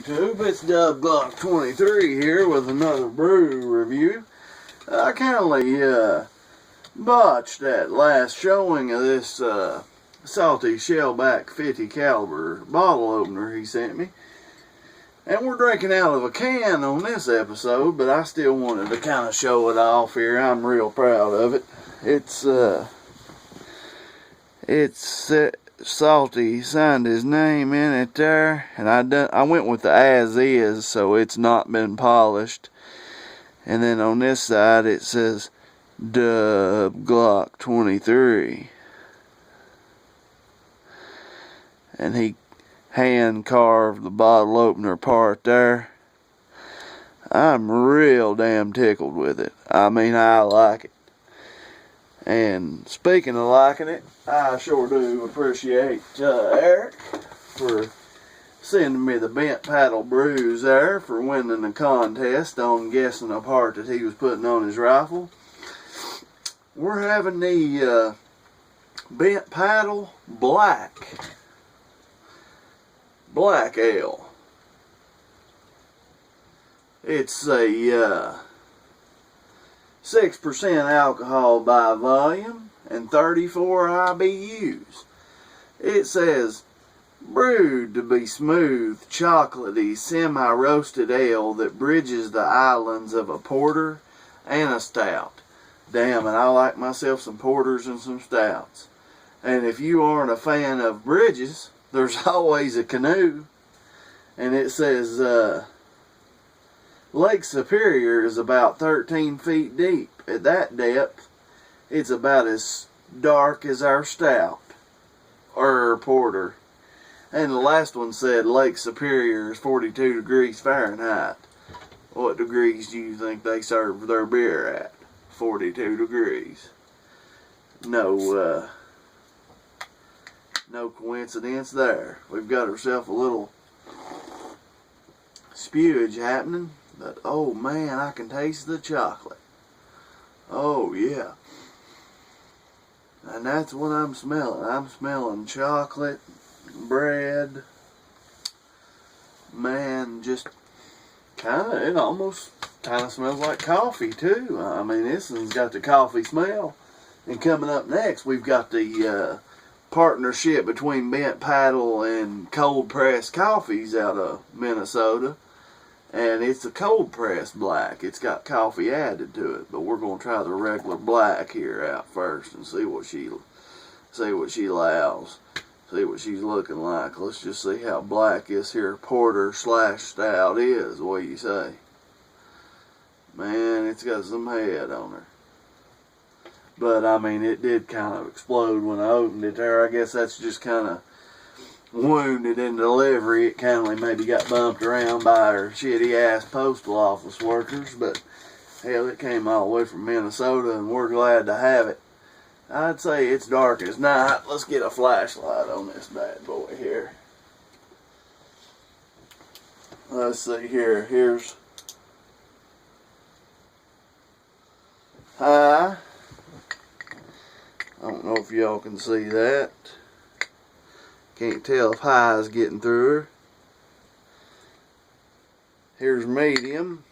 YouTube? It's Block 23 here with another brew review. I kindly botched that last showing of this Saltyshellback 50 caliber bottle opener he sent me. And we're drinking out of a can on this episode, but I still wanted to kind of show it off here. I'm real proud of it. It's Salty signed his name in it there, and I went with the as is, so it's not been polished. And then on this side it says Block 23, and he hand carved the bottle opener part there. I'm real damn tickled with it. I mean, I like it. And speaking of liking it, I sure do appreciate Eric for sending me the bent paddle brews there for winning the contest on guessing a part that he was putting on his rifle. We're having the bent paddle black ale. It's a 6% alcohol by volume and 34 IBUs. It says, brewed to be smooth, chocolatey, semi-roasted ale that bridges the islands of a porter and a stout. Damn, and I like myself some porters and some stouts. And if you aren't a fan of bridges, there's always a canoe. And it says, Lake Superior is about 13 feet deep. At that depth, it's about as dark as our stout, or porter. And the last one said Lake Superior is 42 degrees Fahrenheit. What degrees do you think they serve their beer at? 42 degrees. No coincidence there. We've got ourselves a little spewage happening. But, oh man, I can taste the chocolate. Oh yeah. And that's what I'm smelling. I'm smelling chocolate, bread. Man, just it almost kind of smells like coffee too. I mean, this one's got the coffee smell. And coming up next, we've got the partnership between Bent Paddle and Cold Pressed Coffees out of Minnesota. And it's a cold pressed black. It's got coffee added to it, but we're gonna try the regular black here out first and see what she allows. See what she's looking like. Let's just see how black this here porter / stout is. What do you say? Man, it's got some head on her. But I mean, it did kind of explode when I opened it there. I guess that's just kind of wounded in delivery. It kind of maybe got bumped around by her shitty ass postal office workers, but hell, it came all the way from Minnesota and we're glad to have it. I'd say it's dark as night. Let's get a flashlight on this bad boy here. Let's see here. Here's high. I don't know if y'all can see that. Can't tell if high is getting through her. Here's medium.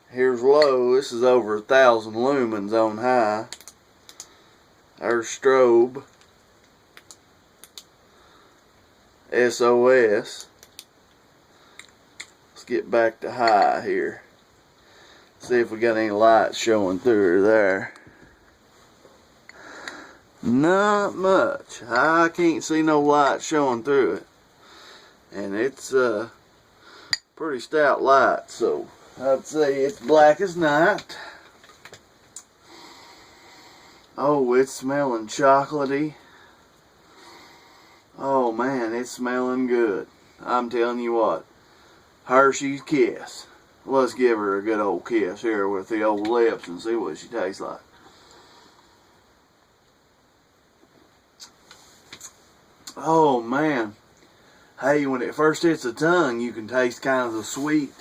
Here's low. This is over 1,000 lumens on high. There's strobe. SOS. Let's get back to high here. See if we got any light showing through her there. Not much. I can't see no light showing through it. And it's pretty stout light, so I'd say it's black as night. Oh, it's smelling chocolatey. Oh man, it's smelling good. I'm telling you what. Hershey's Kiss. Let's give her a good old kiss here with the old lips and see what she tastes like. Oh man, hey, when it first hits the tongue, you can taste kind of the sweet.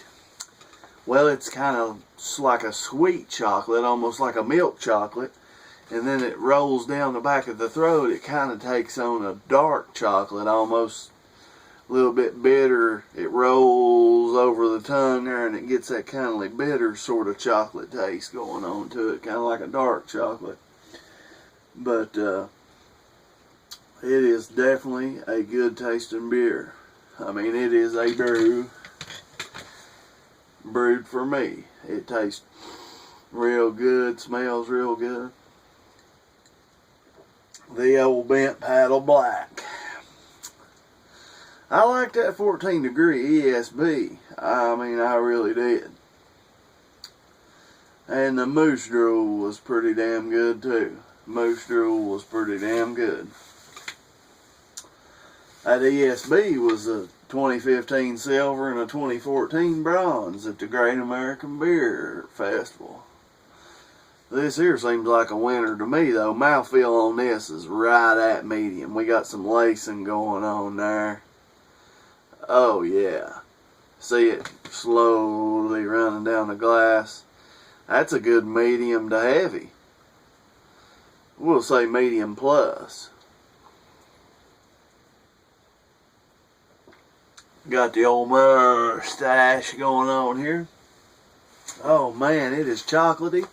Well, it's kind of like a sweet chocolate, almost like a milk chocolate. and then it rolls down the back of the throat. It kind of takes on a dark chocolate, almost a little bit bitter. It rolls over the tongue there, and it gets that kind of bitter sort of chocolate taste going on to it, kind of like a dark chocolate. But it is definitely a good tasting beer. I mean, it is a brew brewed for me. It tastes real good, smells real good. The old bent paddle black. I like that 14 degree ESB. I mean, I really did. And the moose drool was pretty damn good too. Moose drool was pretty damn good. That ESB was a 2015 silver and a 2014 bronze at the Great American Beer Festival. This here seems like a winner to me though. Mouthfeel on this is right at medium. We got some lacing going on there. Oh yeah. See it slowly running down the glass. That's a good medium to heavy. We'll say medium plus. Got the old mustache going on here. Oh man, it is chocolatey.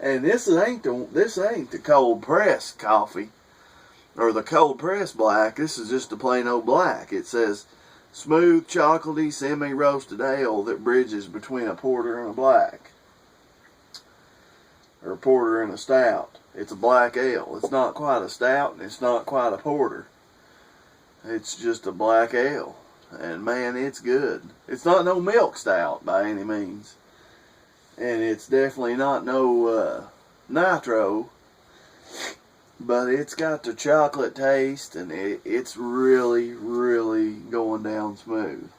And this ain't the cold press coffee or the cold press black. This is just the plain old black. It says smooth, chocolatey, semi-roasted ale that bridges between a porter and a black. Or a porter and a stout. It's a black ale. It's not quite a stout and it's not quite a porter. It's just a black ale. And man, it's good. It's not no milk stout by any means. And it's definitely not no nitro. But it's got the chocolate taste, and it's really, really going down smooth.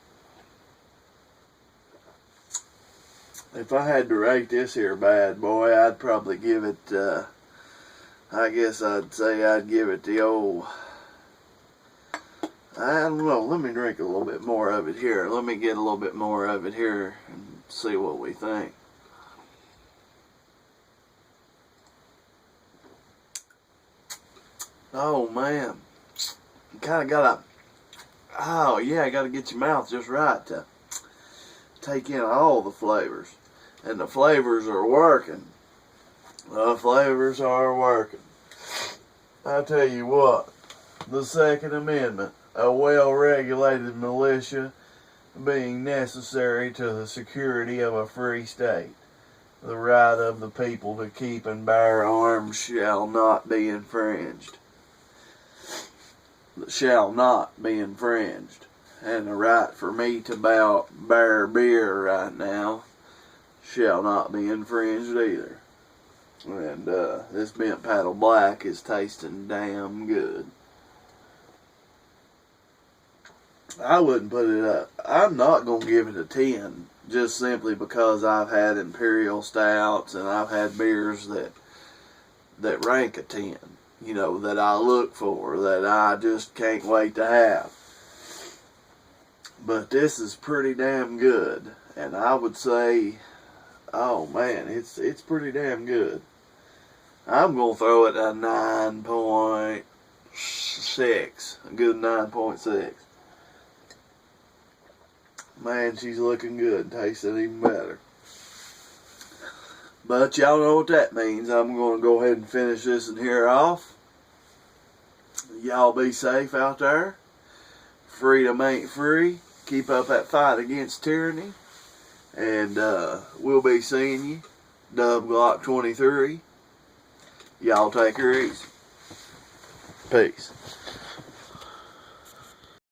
If I had to rate this here bad boy, I'd probably give it, I guess I'd say I'd give it the old, I don't know, let me drink a little bit more of it here. Let me get a little bit more of it here and see what we think. Oh man, you kind of gotta, oh yeah, you gotta get your mouth just right to take in all the flavors. And the flavors are working. The flavors are working. I tell you what, the Second Amendment, a well-regulated militia being necessary to the security of a free state. The right of the people to keep and bear arms shall not be infringed. Shall not be infringed. And the right for me to bear beer right now shall not be infringed either. And this bent paddle black is tasting damn good. I wouldn't put it up. I'm not going to give it a 10 just simply because I've had imperial stouts and I've had beers that rank a 10. You know, that I look for, that I just can't wait to have. But this is pretty damn good. And I would say, oh man, it's pretty damn good. I'm going to throw it a 9.6. A good 9.6. Man, she's looking good. Tasting even better. But y'all know what that means. I'm going to go ahead and finish this in here off. Y'all be safe out there. Freedom ain't free. Keep up that fight against tyranny. And we'll be seeing you. Dub Glock 23. Y'all take her easy. Peace.